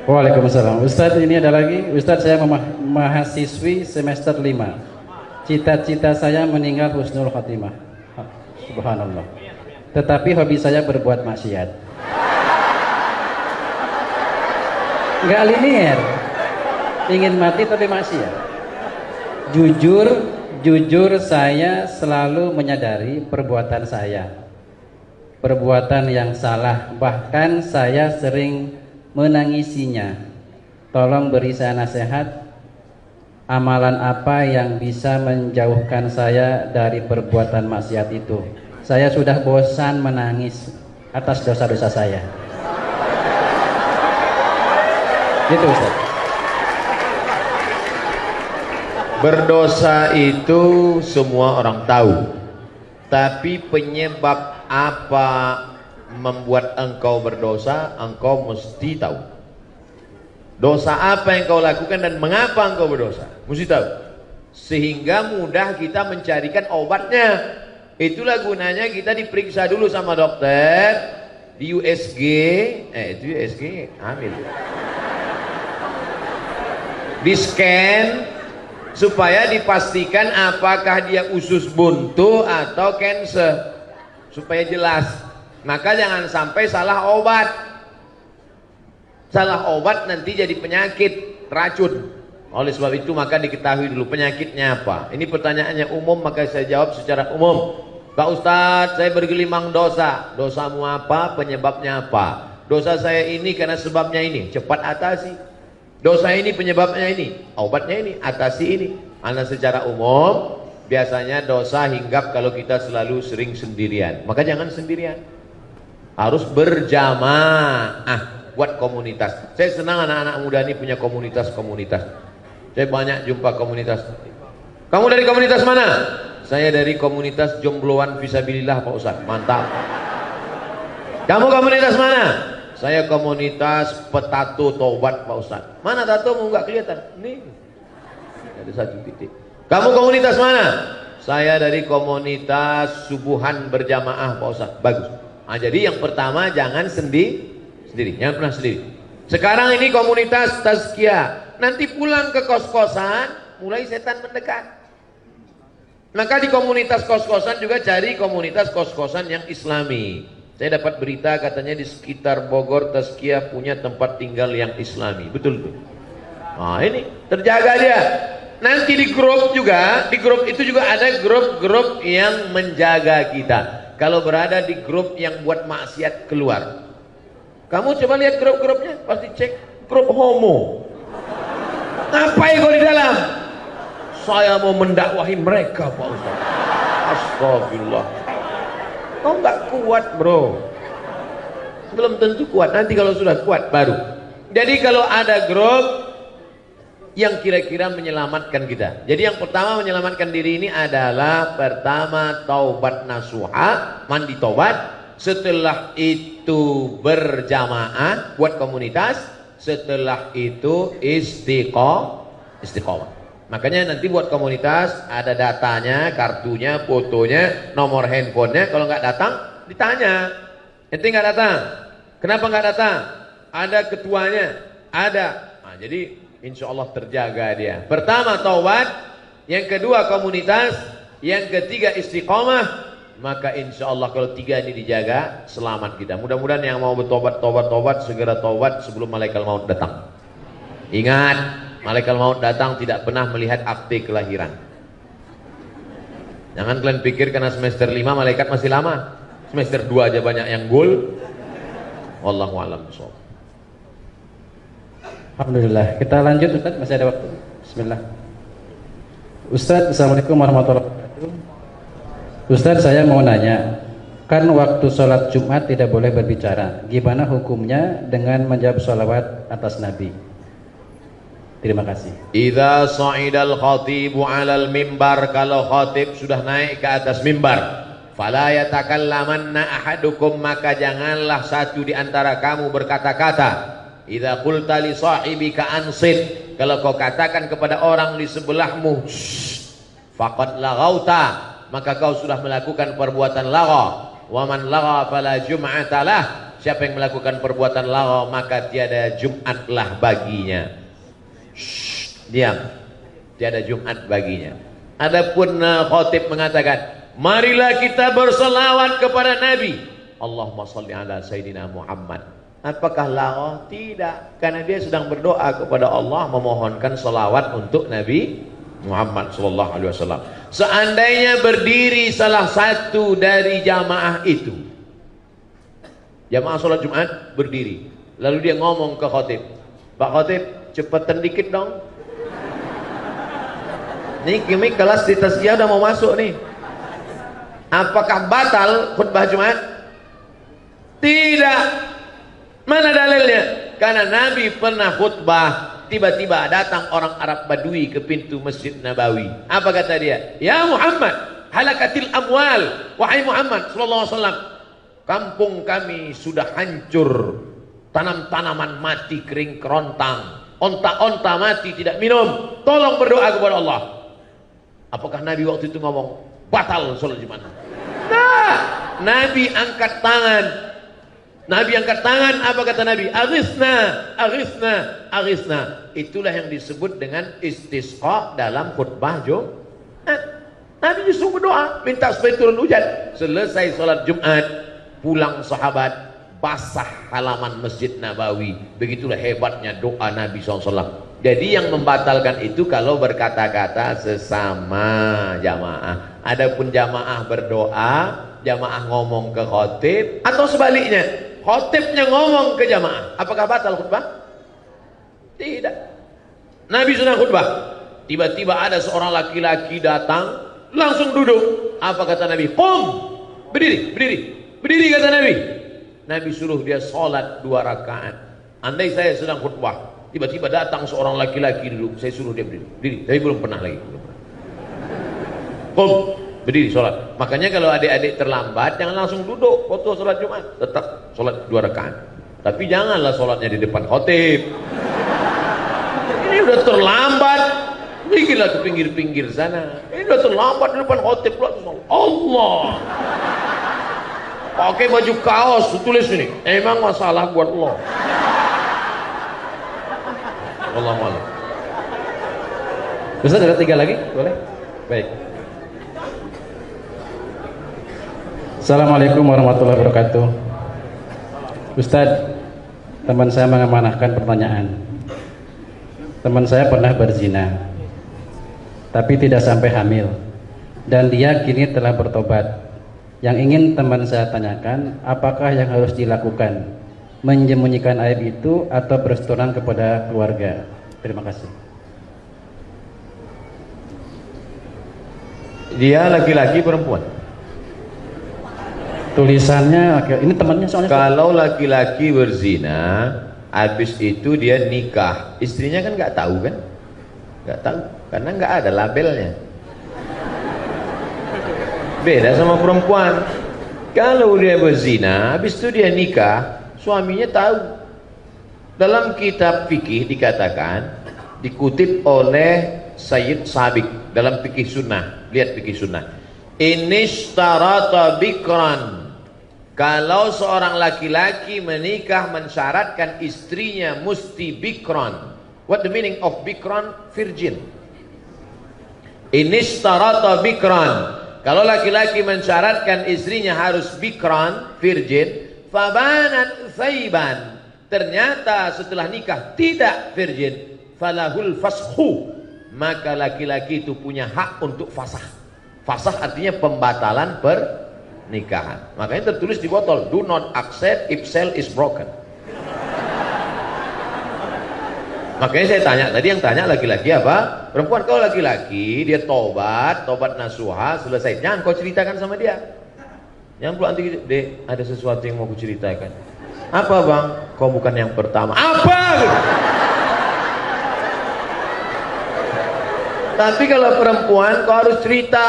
Waalaikumsalam. Ustadz, ini ada lagi. Ustadz, saya mahasiswi semester 5. Cita-cita saya meninggal husnul khotimah. Subhanallah. Tetapi hobi saya berbuat maksiat. Nggak linear. Ingin mati tapi maksiat. Jujur saya selalu menyadari perbuatan saya. Perbuatan yang salah. Bahkan saya sering menangisinya. Tolong beri saya nasihat. Amalan apa yang bisa menjauhkan saya dari perbuatan maksiat itu? Saya sudah bosan menangis atas dosa-dosa saya. Gitu Ustaz. Berdosa itu semua orang tahu, tapi penyebab apa membuat engkau berdosa, engkau mesti tahu. Dosa apa yang kau lakukan dan mengapa engkau berdosa, mesti tahu. Sehingga mudah kita mencarikan obatnya. Itulah gunanya kita diperiksa dulu sama dokter di USG, itu USG hamil. Di scan supaya dipastikan apakah dia usus buntu atau cancer, supaya jelas. Maka jangan sampai salah obat. Salah obat nanti jadi penyakit, racun. Oleh sebab itu maka diketahui dulu penyakitnya apa. Ini pertanyaannya umum, maka saya jawab secara umum. Pak Ustadz, saya bergelimang dosa. Dosamu apa? Penyebabnya apa? Dosa saya ini karena sebabnya ini. Cepat atasi. Dosa ini penyebabnya ini. Obatnya ini, atasi ini. Karena secara umum biasanya dosa hinggap kalau kita selalu sering sendirian. Maka jangan sendirian. Harus berjamaah. Buat komunitas. Saya senang anak-anak muda ini punya komunitas-komunitas. Saya banyak jumpa komunitas. Kamu dari komunitas mana? Saya dari komunitas jombloan fisabilillah Pak Ustaz. Mantap. Kamu komunitas mana? Saya komunitas petato tobat Pak Ustaz. Mana tatomu nggak kelihatan? Nih. Ada satu titik. Kamu komunitas mana? Saya dari komunitas subuhan berjamaah Pak Ustaz. Bagus. Nah, jadi yang pertama jangan sendiri, jangan pernah sendiri. Sekarang ini komunitas tazkiyah. Nanti pulang ke kos-kosan, mulai setan mendekat. Maka di komunitas kos-kosan juga cari komunitas kos-kosan yang islami. Saya dapat berita katanya di sekitar Bogor tazkiyah punya tempat tinggal yang islami. Betul tuh. Nah ini terjaga dia. Nanti di grup juga, di grup itu juga ada grup-grup yang menjaga kita. Kalau berada di grup yang buat maksiat keluar. Kamu coba lihat grup-grupnya, pasti cek grup homo. Ngapain kau di dalam? Saya mau mendakwahi mereka Pak Ustaz. Astagfirullah. Kau nggak kuat bro. Belum tentu kuat. Nanti kalau sudah kuat baru. Jadi kalau ada grup yang kira-kira menyelamatkan kita. Jadi yang pertama menyelamatkan diri ini adalah pertama taubat nasuha, mandi taubat. Setelah itu berjamaah buat komunitas. Setelah itu istiqomah. Makanya nanti buat komunitas ada datanya, kartunya, fotonya, nomor handphonenya. Kalau nggak datang ditanya, ente nggak datang, kenapa nggak datang? Ada ketuanya, ada. Nah, jadi insya Allah terjaga dia. Pertama taubat, yang kedua komunitas, yang ketiga istiqomah. Maka insya Allah kalau tiga ini dijaga, selamat kita. Mudah-mudahan yang mau bertobat, segera tobat sebelum malaikat maut datang. Ingat, malaikat maut datang tidak pernah melihat akte kelahiran. Jangan kalian pikir karena semester 5 malaikat masih lama. Semester 2 aja banyak yang gol. Wallahu a'lam bishawab. Alhamdulillah. Kita lanjut Ustaz, masih ada waktu. Bismillah. Ustaz, Assalamualaikum warahmatullahi wabarakatuh. Ustaz, saya mau nanya, kan waktu sholat Jumat tidak boleh berbicara. Gimana hukumnya dengan menjawab sholawat atas Nabi? Terima kasih. Idza sa'idal khatibu 'alal mimbar, kalau khatib sudah naik ke atas mimbar, fala yatakallamanna ahadukum, maka janganlah satu di antara kamu berkata-kata. Idza qulta li sahibika ansit, kalau kau katakan kepada orang di sebelahmu, faqad laghauta, maka kau sudah melakukan perbuatan lagha. Wa man lagha fala jum'ata lah, siapa yang melakukan perbuatan laghaw maka tiada Jumatlah baginya. Shh, diam. Tiada Jumat baginya. Adapun khatib mengatakan, marilah kita berselawat kepada Nabi. Allahumma shalli ala Sayyidina Muhammad. Apakah laghaw? Tidak, karena dia sedang berdoa kepada Allah memohonkan selawat untuk Nabi Muhammad sallallahu alaihi wasallam. Seandainya berdiri salah satu dari jamaah itu, jamaah sholat Jumat berdiri, lalu dia ngomong ke khatib, Pak Khatib cepetan dikit dong, nih kimi kelas di tasjiyah udah mau masuk nih. Apakah batal khutbah Jumat? Tidak. Mana dalilnya? Karena Nabi pernah khutbah, tiba-tiba datang orang Arab Badui ke pintu Masjid Nabawi. Apa kata dia? Ya Muhammad, halakatil amwal. Wahai Muhammad sallallahu alaihi wasallam, kampung kami sudah hancur, tanam-tanaman mati kering kerontang, onta-onta mati tidak minum, tolong berdoa kepada Allah. Apakah Nabi waktu itu ngomong batal sholat Jumat? Nah, Nabi angkat tangan. Nabi angkat tangan, apa kata Nabi? Aghithna, aghithna, aghithna. Itulah yang disebut dengan istisqa dalam khutbah Jumat. Nabi justru berdoa, minta supaya turun hujan. Selesai sholat Jumat, pulang sahabat, basah halaman Masjid Nabawi. Begitulah hebatnya doa Nabi SAW. Jadi yang membatalkan itu kalau berkata-kata sesama jamaah. Adapun jamaah berdoa, jamaah ngomong ke khatib, atau sebaliknya, khatibnya ngomong ke jamaah, apakah batal khutbah? Tidak. Nabi sedang khutbah, tiba-tiba ada seorang laki-laki datang, langsung duduk. Apa kata Nabi? Qum, berdiri, berdiri, berdiri kata Nabi. Nabi suruh dia sholat 2 rakaat. Andai saya sedang khutbah, tiba-tiba datang seorang laki-laki duduk, saya suruh dia berdiri, berdiri. Tapi belum pernah lagi. Qum, berdiri sholat. Makanya kalau adik-adik terlambat jangan langsung duduk waktu sholat Jumat, tetap sholat 2 rakaat. Tapi janganlah sholatnya di depan khatib. Ini udah terlambat, bikinlah ke pinggir-pinggir sana. Ini udah terlambat di depan khatib. Allah, pakai baju kaos, tulis ini, emang masalah buat Allah. Allah malam. Ustaz ada 3 lagi, boleh? Baik. Assalamualaikum warahmatullahi wabarakatuh. Ustadz, teman saya mengamanahkan pertanyaan. Teman saya pernah berzina, tapi tidak sampai hamil, dan dia kini telah bertobat. Yang ingin teman saya tanyakan, apakah yang harus dilakukan? Menyembunyikan aib itu atau berterus terang kepada keluarga? Terima kasih. Dia laki-laki perempuan? Tulisannya ini temannya soalnya. Kalau laki-laki berzina, habis itu dia nikah, istrinya kan nggak tahu kan? Nggak tahu, karena nggak ada labelnya. Beda sama perempuan. Kalau dia berzina, habis itu dia nikah, suaminya tahu. Dalam kitab fikih dikatakan, dikutip oleh Sayyid Sabiq dalam fikih sunnah. Lihat fikih sunnah. Inishtarata bikran, kalau seorang laki-laki menikah mensyaratkan istrinya mesti bikran. What the meaning of bikran? Virgin. Inishtarata bikran, kalau laki-laki mensyaratkan istrinya harus bikran, virgin, fabanat thayban, ternyata setelah nikah tidak virgin, falahul fashu, maka laki-laki itu punya hak untuk fasah. Fasah artinya pembatalan pernikahan. Makanya tertulis di botol, do not accept if cell is broken. Makanya saya tanya, tadi yang tanya laki-laki apa? Perempuan. Kalau laki-laki dia tobat nasuha, selesai. Jangan kau ceritakan sama dia. Jangan pula nanti, Dek, ada sesuatu yang mau ku ceritakan. Apa bang? Kau bukan yang pertama. Apa? Tapi kalau perempuan kau harus cerita,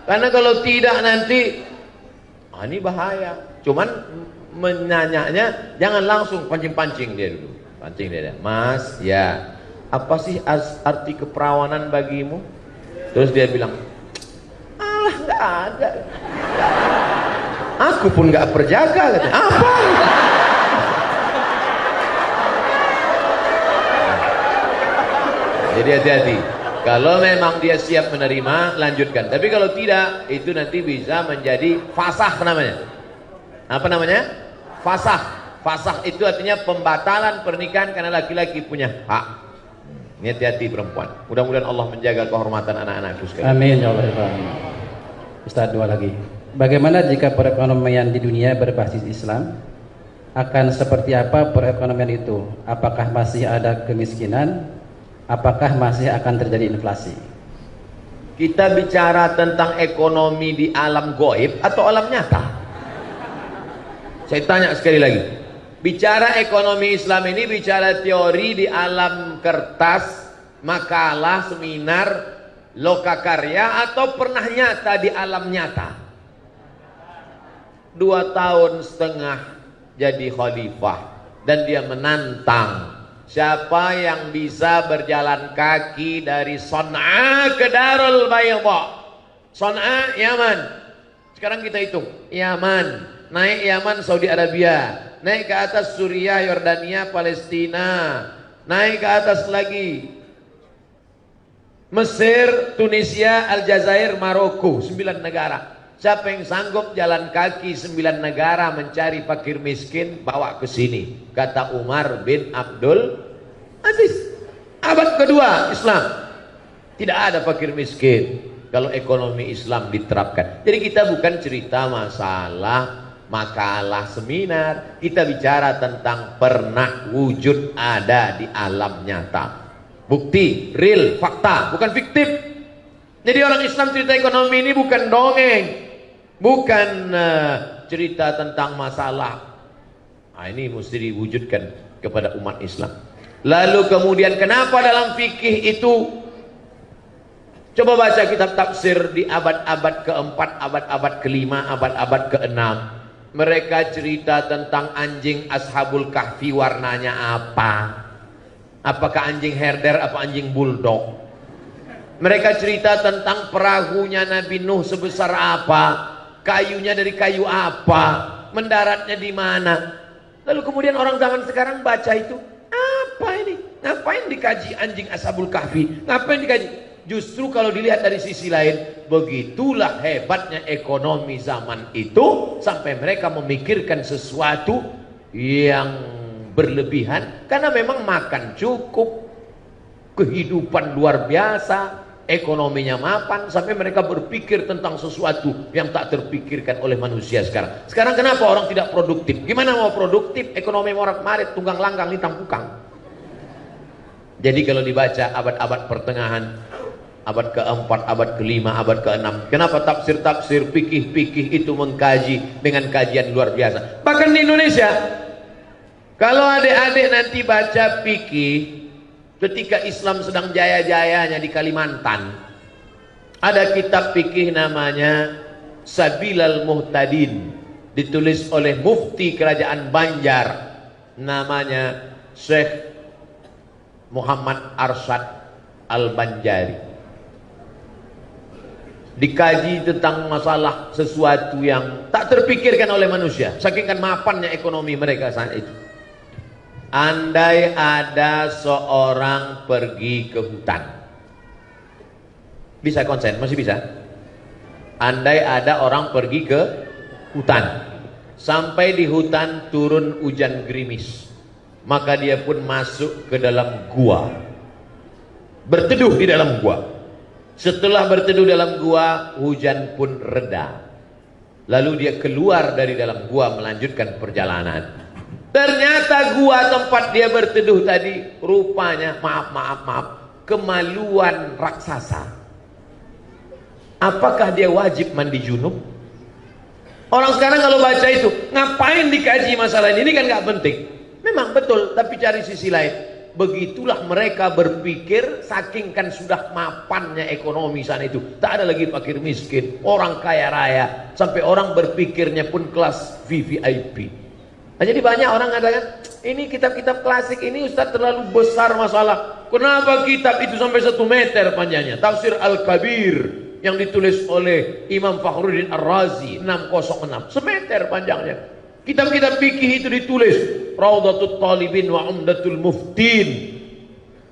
karena kalau tidak nanti ini bahaya. Cuman menanyanya jangan langsung pancing-pancing dia dulu. Pancing dia, Mas, ya, apa sih arti keperawanan bagimu? Terus dia bilang, alah nggak ada. Aku pun nggak perjaka, katanya. Apa? Jadi hati-hati. Kalau memang dia siap menerima, lanjutkan. Tapi kalau tidak, itu nanti bisa menjadi fasakh namanya. Apa namanya? Fasakh. Fasakh itu artinya pembatalan pernikahan karena laki-laki punya hak. Ini hati-hati perempuan. Mudah-mudahan Allah menjaga kehormatan anak-anakku sekalian. Amin ya Allah. Ustaz, dua lagi. Bagaimana jika perekonomian di dunia berbasis Islam? Akan seperti apa perekonomian itu? Apakah masih ada kemiskinan? Apakah masih akan terjadi inflasi? Kita bicara tentang ekonomi di alam goib atau alam nyata? Saya tanya sekali lagi. Bicara ekonomi Islam ini bicara teori di alam kertas, makalah, seminar, lokakarya, atau pernah nyata di alam nyata? 2 tahun setengah jadi khalifah dan dia menantang siapa yang bisa berjalan kaki dari Son'a ke Darul Bayda. Son'a, Yaman. Sekarang kita hitung. Yaman, naik Yaman, Saudi Arabia, naik ke atas Suriah, Yordania, Palestina, naik ke atas lagi Mesir, Tunisia, Aljazair, Maroko, 9 negara. Siapa yang sanggup jalan kaki 9 negara mencari fakir miskin, bawa ke sini, kata Umar bin Abdul Aziz. Abad kedua Islam, tidak ada fakir miskin kalau ekonomi Islam diterapkan. Jadi kita bukan cerita masalah makalah seminar, kita bicara tentang pernah wujud ada di alam nyata. Bukti, real, fakta, bukan fiktif. Jadi orang Islam cerita ekonomi ini bukan dongeng, bukan cerita tentang masalah. Ini mesti diwujudkan kepada umat Islam. Lalu kemudian kenapa dalam fikih itu, coba baca kitab tafsir di abad-abad keempat, abad-abad kelima, abad-abad keenam. Mereka cerita tentang anjing Ashabul Kahfi warnanya apa. Apakah anjing herder, apa anjing bulldog. Mereka cerita tentang perahunya Nabi Nuh sebesar apa, kayunya dari kayu apa, mendaratnya di mana. Lalu kemudian orang zaman sekarang baca itu, apa ini? Ngapain dikaji anjing Ashabul Kahfi? Ngapain dikaji? Justru kalau dilihat dari sisi lain, begitulah hebatnya ekonomi zaman itu sampai mereka memikirkan sesuatu yang berlebihan karena memang makan cukup, kehidupan luar biasa, ekonominya mapan, sampai mereka berpikir tentang sesuatu yang tak terpikirkan oleh manusia sekarang. Sekarang kenapa orang tidak produktif? Gimana mau produktif? Ekonomi morat-marit, tunggang langgang, litang pukang. Jadi kalau dibaca abad-abad pertengahan, abad keempat, abad kelima, abad keenam, kenapa tafsir-tafsir, fikih-fikih itu mengkaji dengan kajian luar biasa. Bahkan di Indonesia, kalau adik-adik nanti baca fikih ketika Islam sedang jaya-jayanya di Kalimantan, ada kitab fikih namanya Sabilal Muhtadin, ditulis oleh mufti kerajaan Banjar, namanya Syekh Muhammad Arsyad Al-Banjari. Dikaji tentang masalah sesuatu yang tak terpikirkan oleh manusia, saking kan mapannya ekonomi mereka saat itu. Andai ada seorang pergi ke hutan, bisa konsen? Masih bisa? Andai ada orang pergi ke hutan, sampai di hutan turun hujan gerimis, maka dia pun masuk ke dalam gua, berteduh di dalam gua. Setelah berteduh dalam gua, hujan pun reda. Lalu dia keluar dari dalam gua melanjutkan perjalanan. Ternyata gua tempat dia berteduh tadi rupanya, maaf, kemaluan raksasa. Apakah dia wajib mandi junub? Orang sekarang kalau baca itu, ngapain dikaji masalah ini kan nggak penting. Memang betul, tapi cari sisi lain. Begitulah mereka berpikir, saking kan sudah mapannya ekonomi sana itu. Tak ada lagi fakir miskin, orang kaya raya, sampai orang berpikirnya pun kelas VVIP. Nah, jadi banyak orang mengatakan, ini kitab-kitab klasik ini Ustaz terlalu besar masalah. Kenapa kitab itu sampai 1 meter panjangnya? Tafsir Al-Kabir yang ditulis oleh Imam Fakhruddin Ar-Razi 606, 1 meter panjangnya. Kitab-kitab fikih itu ditulis Raudhatut Talibin wa Umdatul Muftin,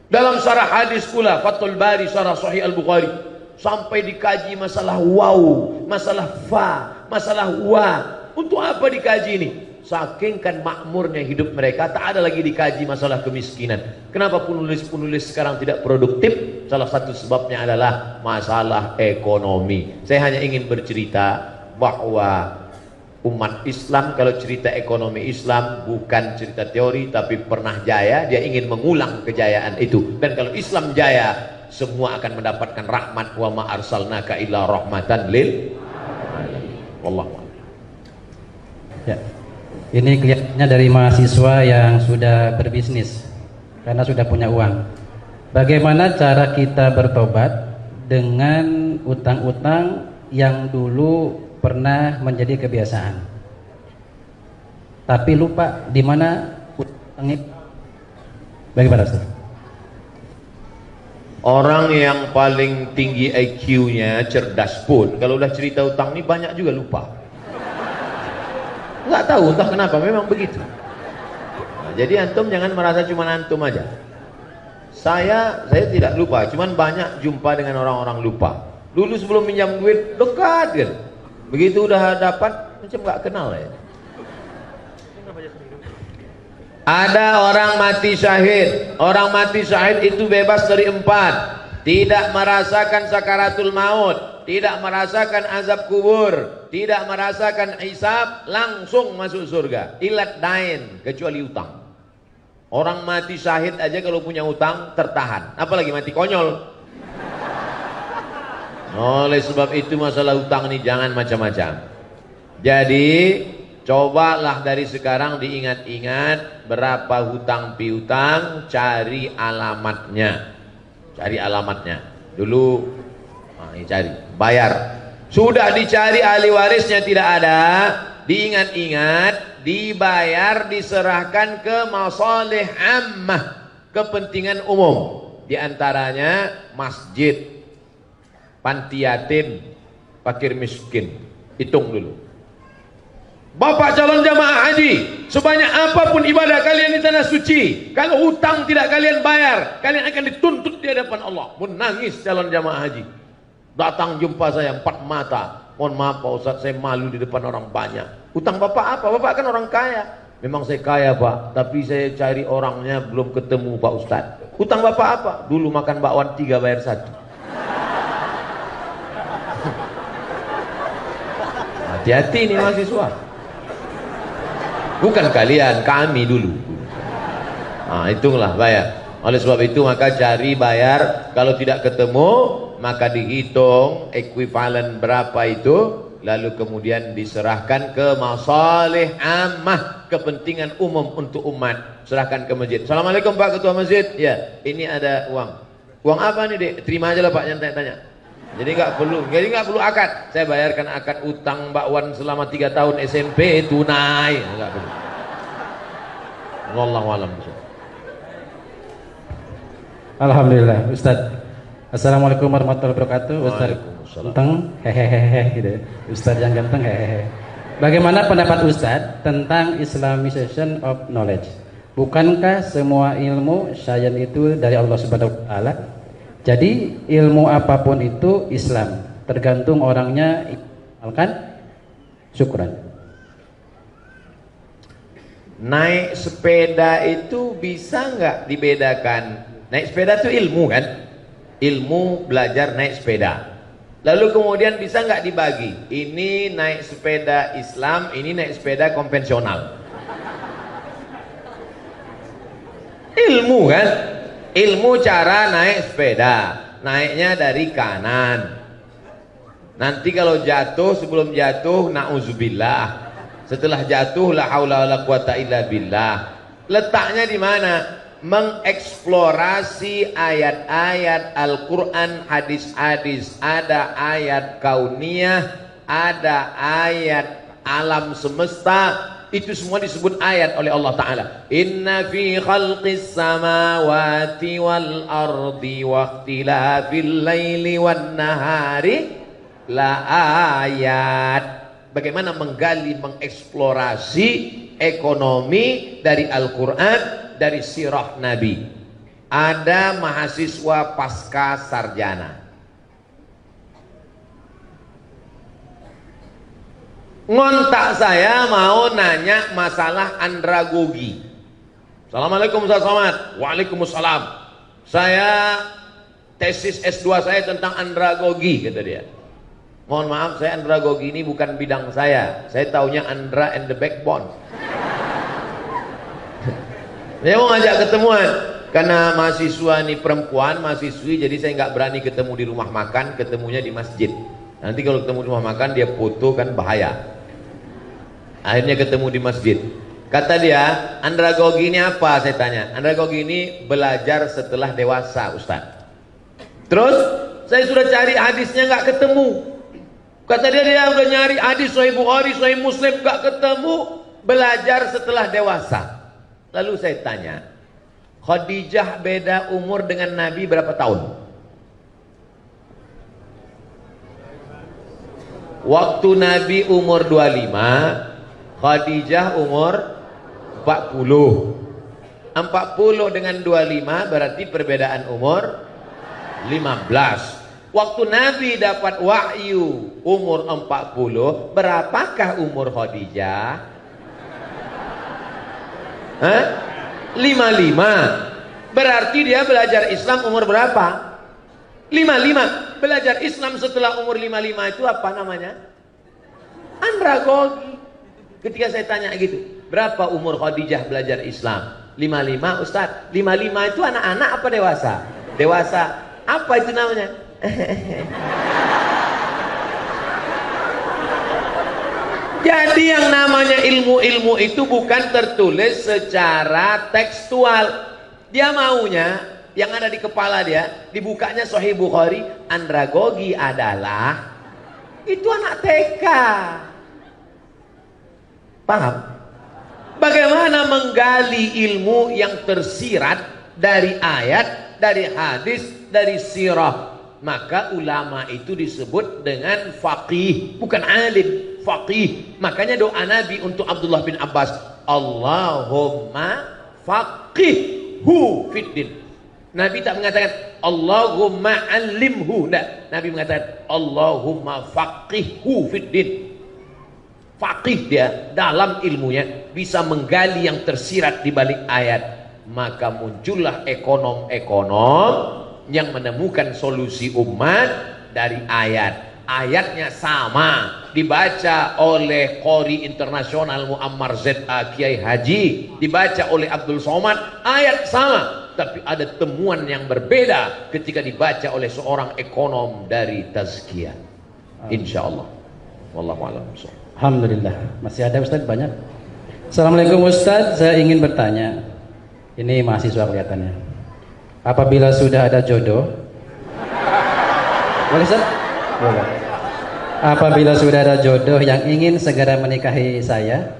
Dalam syarah hadis pula, Fathul Bari, syarah Sahih Al-Bukhari, sampai dikaji masalah waw, masalah fa, masalah wa. Untuk apa dikaji ini? Saking kan makmurnya hidup mereka, tak ada lagi dikaji masalah kemiskinan. Kenapa penulis-penulis sekarang tidak produktif? Salah satu sebabnya adalah masalah ekonomi. Saya hanya ingin bercerita bahwa umat Islam, kalau cerita ekonomi Islam bukan cerita teori tapi pernah jaya, dia ingin mengulang kejayaan itu. Dan kalau Islam jaya, semua akan mendapatkan rahmat. Wa ma arsalnaka illa rahmatan lil alamin. Wallahu a'lam. Ya. Ini kelihatannya dari mahasiswa yang sudah berbisnis karena sudah punya uang. Bagaimana cara kita bertobat dengan utang-utang yang dulu pernah menjadi kebiasaan, tapi lupa di mana utangnya? Bagaimana, Ustaz? Orang yang paling tinggi IQ-nya, cerdas pun, kalau udah cerita utang ini banyak juga lupa. Nggak tahu entah kenapa, memang begitu. Nah, jadi antum jangan merasa cuma antum aja. Saya tidak lupa, cuman banyak jumpa dengan orang-orang lupa. Dulu sebelum minjam duit dekat kan, begitu udah dapat macam nggak kenal ya. Ada orang mati syahid. Orang mati syahid itu bebas dari 4. Tidak merasakan sakaratul maut, tidak merasakan azab kubur, tidak merasakan hisab, langsung masuk surga. Ilat dain, kecuali utang. Orang mati syahid aja kalau punya utang tertahan, apalagi mati konyol. Oleh sebab itu masalah utang ini jangan macam-macam. Jadi cobalah dari sekarang diingat-ingat berapa hutang piutang, cari alamatnya. Cari alamatnya dulu. Nah, ini cari, bayar. Sudah dicari ahli warisnya tidak ada, diingat-ingat, dibayar, diserahkan ke masalih ammah, kepentingan umum. Di antaranya masjid, panti yatim, fakir miskin. Hitung dulu. Bapak calon jamaah haji, sebanyak apapun ibadah kalian di tanah suci, kalau hutang tidak kalian bayar, kalian akan dituntut di hadapan Allah. Menangis calon jamaah haji, datang jumpa saya 4 mata. Mohon maaf Pak Ustadz, saya malu di depan orang banyak. Hutang bapak apa? Bapak kan orang kaya. Memang saya kaya Pak, tapi saya cari orangnya belum ketemu Pak Ustadz. Hutang bapak apa? Dulu makan bakwan 3 bayar 1. Hati-hati nih mahasiswa. Bukan kalian, kami dulu. Nah, hitunglah bayar. Oleh sebab itu maka cari bayar. Kalau tidak ketemu maka dihitung ekuivalen berapa itu, lalu kemudian diserahkan ke masalih ammah, kepentingan umum untuk umat. Serahkan ke masjid. Assalamualaikum Pak Ketua Masjid. Ya, ini ada uang. Uang apa nih Dek? Terima aja lah Pak, jangan tanya-tanya. Jadi nggak perlu akad. Saya bayarkan akad utang Mbak Wan selama 3 tahun SMP tunai. Nggak perlu. Wallahu a'lam. Alhamdulillah, Ustaz. Assalamualaikum warahmatullahi wabarakatuh. Ustaz ganteng, hehehe gitu. Ustaz yang ganteng, hehehe. Bagaimana pendapat Ustaz tentang Islamization of knowledge? Bukankah semua ilmu sains itu dari Allah Subhanahu wa taala? Jadi ilmu apapun itu Islam, tergantung orangnya amalkan. Syukran. Naik sepeda itu bisa nggak dibedakan? Naik sepeda itu ilmu kan? Ilmu belajar naik sepeda. Lalu kemudian bisa nggak dibagi? Ini naik sepeda Islam, ini naik sepeda konvensional. Ilmu kan? Ilmu cara naik sepeda, naiknya dari kanan. Nanti kalau jatuh, sebelum jatuh na'udzubillah. Setelah jatuh la haula wala quwata illa billah. Letaknya di mana? Mengeksplorasi ayat-ayat Al-Qur'an, hadis-hadis. Ada ayat kauniyah, ada ayat alam semesta. Itu semua disebut ayat oleh Allah Ta'ala. Inna fi khalqis samawati wal ardi wa ikhtilafil laili wan nahari la ayat. Bagaimana menggali, mengeksplorasi ekonomi dari Al-Quran, dari sirah Nabi. ada mahasiswa pasca sarjana ngontak saya mau nanya masalah andragogi. Assalamualaikum Ustaz Somad. Waalaikumsalam. Saya tesis S2 saya tentang andragogi, kata dia. Mohon maaf, saya andragogi ini bukan bidang saya. Saya taunya Andra and the Backbone. Saya mau ngajak ketemuan karena mahasiswa ini perempuan, mahasiswi, jadi saya nggak berani ketemu di rumah makan, ketemunya di masjid. Nanti kalau ketemu di rumah makan dia foto kan bahaya. Akhirnya ketemu di masjid. Kata dia, andragogi ini apa? Saya tanya. Andragogi ini belajar setelah dewasa, Ustaz. Terus saya sudah cari hadisnya nggak ketemu. Kata dia udah nyari hadis Sahih Bukhari, Sahih Muslim nggak ketemu. Belajar setelah dewasa. Lalu saya tanya, Khadijah beda umur dengan Nabi berapa tahun? Waktu Nabi umur 25, Khadijah umur 40. 40 dengan 25 berarti perbedaan umur 15. Waktu Nabi dapat wahyu umur 40, berapakah umur Khadijah? 55. Berarti dia belajar Islam umur berapa? 55. Belajar Islam setelah umur 55 itu apa namanya? Andragogi. Ketika saya tanya gitu, berapa umur Khadijah belajar Islam? 55, Ustaz. 55 itu anak-anak apa dewasa? Dewasa. Apa itu namanya? Jadi yang namanya ilmu-ilmu itu bukan tertulis secara tekstual. Dia maunya yang ada di kepala dia, dibukanya Sahih Bukhari, andragogi adalah itu anak TK. Paham? Bagaimana menggali ilmu yang tersirat dari ayat, dari hadis, dari sirah. Maka ulama itu disebut dengan faqih, bukan alim, faqih. Makanya doa Nabi untuk Abdullah bin Abbas, Allahumma faqihhu fiddin. Nabi tak mengatakan Allahumma alimhu, enggak. Nabi mengatakan Allahumma faqihhu fiddin. Faqih dia dalam ilmunya, bisa menggali yang tersirat di balik ayat. Maka muncullah ekonom-ekonom yang menemukan solusi umat dari ayat. Ayatnya sama, dibaca oleh Qori Internasional Muammar Z.A. Kiai Haji, dibaca oleh Abdul Somad, ayat sama, tapi ada temuan yang berbeda ketika dibaca oleh seorang ekonom dari Tazkiyah. Insyaallah. Wallahu a'lam. Alhamdulillah. Masih ada Ustaz banyak. Assalamualaikum Ustaz, saya ingin bertanya. Ini mahasiswa kelihatannya. Apabila sudah ada jodoh, boleh Ustaz? Boleh. Apabila sudah ada jodoh yang ingin segera menikahi saya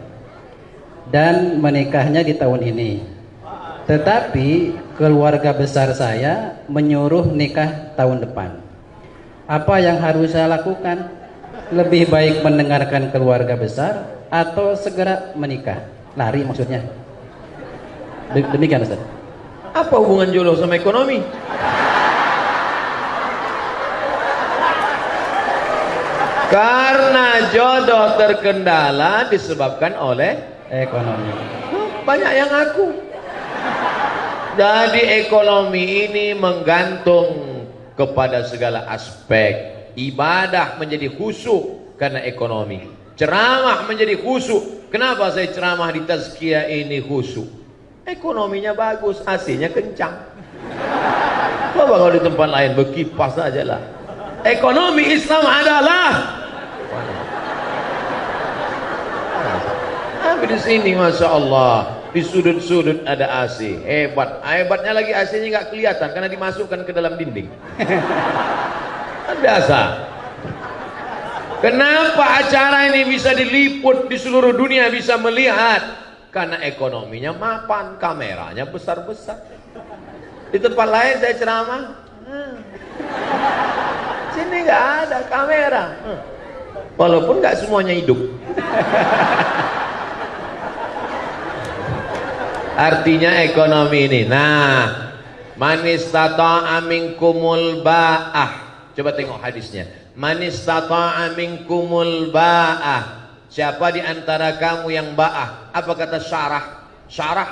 dan menikahnya di tahun ini, tetapi keluarga besar saya menyuruh nikah tahun depan, apa yang harus saya lakukan? Lebih baik mendengarkan keluarga besar atau segera menikah? Lari maksudnya. Demikian Ustaz. Apa hubungan jodoh sama ekonomi? Karena jodoh terkendala disebabkan oleh Ekonomi. banyak yang ngaku. Jadi ekonomi ini menggantung kepada segala aspek. Ibadah menjadi khusyuk karena ekonomi. Ceramah menjadi khusyuk. Kenapa saya ceramah di Tazkiyah ini khusyuk? Ekonominya bagus, AC-nya kencang. Coba kalau di tempat lain berkipas aja lah. Ekonomi Islam adalah di sini, masya Allah, di sudut-sudut ada AC. Hebat. Hebatnya lagi AC-nya nggak kelihatan karena dimasukkan ke dalam dinding. Biasa. Kenapa acara ini bisa diliput di seluruh dunia, bisa melihat? Karena ekonominya mapan, kameranya besar-besar. Di tempat lain saya ceramah, sini nggak ada kamera, walaupun nggak semuanya hidup. Artinya ekonomi ini. Nah, Man istata'a minkumul ba'ah. Coba tengok hadisnya. Man istata'a minkumul ba'ah. Siapa di antara kamu yang ba'ah? Apa kata syarah?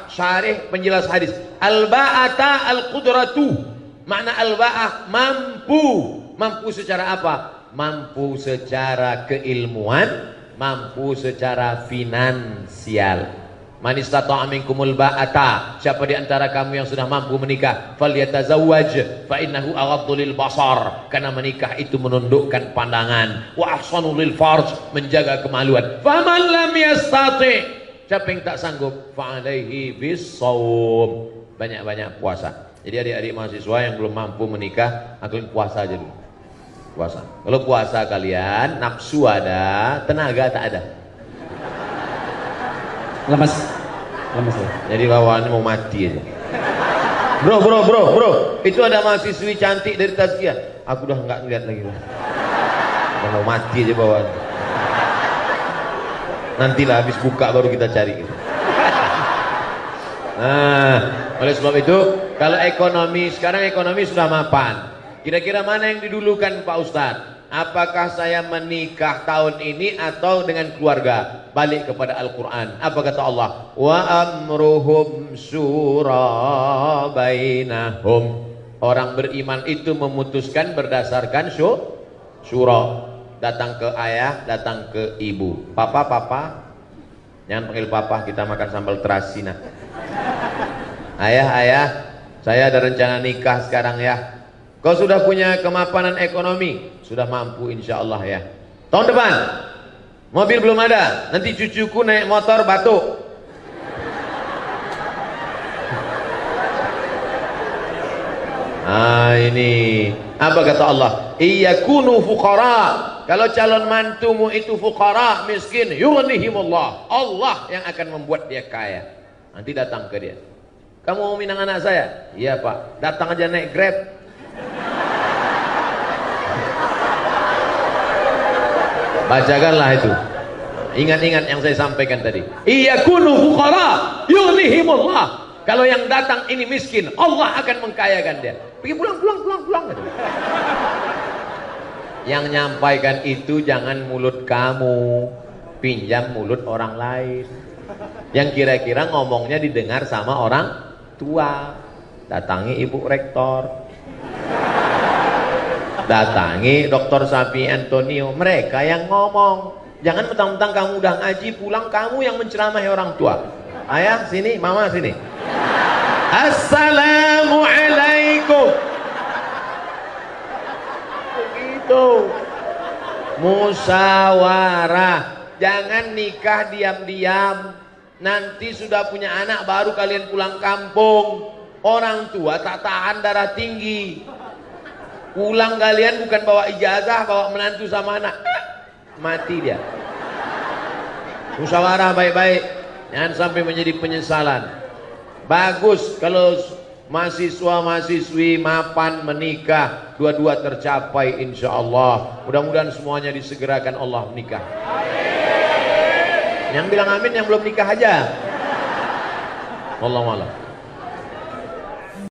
Syarih penjelas hadis. Al-ba'ata al-qudratu. Makna al-ba'ah mampu. Mampu secara apa? Mampu secara keilmuan, mampu secara finansial. Man istata'a minkumul ba'ata. Siapa di antara kamu yang sudah mampu menikah, falyatazawwaj fa innahu aghaddu lil basar. Karena menikah itu menundukkan pandangan, wa ahsanu lil farj, menjaga kemaluan. Faman lam yastati', siapa yang tak sanggup, fa alaihi bis-shaum, banyak-banyak puasa. Jadi adik-adik mahasiswa yang belum mampu menikah, kalian puasa aja dulu. Puasa. Kalau puasa kalian nafsu ada, tenaga tak ada. Lemes ya. Jadi lawannya mau mati aja. Bro, itu ada mahasiswi cantik dari Tazkiyah. Aku udah nggak ngeliat lagi. Udah mau mati aja bawaan. Nantilah habis buka baru kita cari. Nah, oleh sebab itu, kalau ekonomi sekarang ekonomi sudah mapan. Kira-kira mana yang didulukan Pak Ustadz? Apakah saya menikah tahun ini atau dengan keluarga? Balik kepada Al-Quran. Apa kata Allah? Wa amruhum syura bainahum. Orang beriman itu memutuskan berdasarkan syura. Datang ke ayah, datang ke ibu. Papa. Jangan panggil papa, kita makan sambal terasi nak. Ayah, saya ada rencana nikah sekarang ya. Kau sudah punya kemapanan ekonomi? Sudah mampu insya Allah ya. Tahun depan mobil belum ada, nanti cucuku naik motor batuk. Ini apa kata Allah? Iyakunu fuqara. Kalau calon mantumu itu fuqara, miskin, yughnihimullah. Allah yang akan membuat dia kaya. Nanti datang ke dia. Kamu mau minang anak saya? Iya Pak. Datang aja naik Grab. Bacakanlah itu. Ingat-ingat yang saya sampaikan tadi. Iyakunu fuqara yughnihimullah. Kalau yang datang ini miskin, Allah akan mengkayakan dia. Pergi pulang. Yang nyampaikan itu jangan mulut kamu, pinjam mulut orang lain. Yang kira-kira ngomongnya didengar sama orang tua. Datangi Ibu Rektor, datangi Dr. Sapi Antonio, mereka yang ngomong. Jangan mentang-mentang kamu udah ngaji pulang kamu yang menceramahi orang tua. Ayah sini, mama sini. Assalamualaikum. Begitu. Musyawarah. Jangan nikah diam-diam. Nanti sudah punya anak baru kalian pulang kampung. Orang tua tak tahan darah tinggi. Pulang kalian bukan bawa ijazah, bawa menantu sama anak. Mati dia. Musyawarah baik-baik. Jangan sampai menjadi penyesalan. Bagus kalau mahasiswa-mahasiswi mapan menikah, dua-dua tercapai insya Allah. Mudah-mudahan semuanya disegerakan Allah menikah. Yang bilang amin yang belum nikah aja. Wallahu a'lam.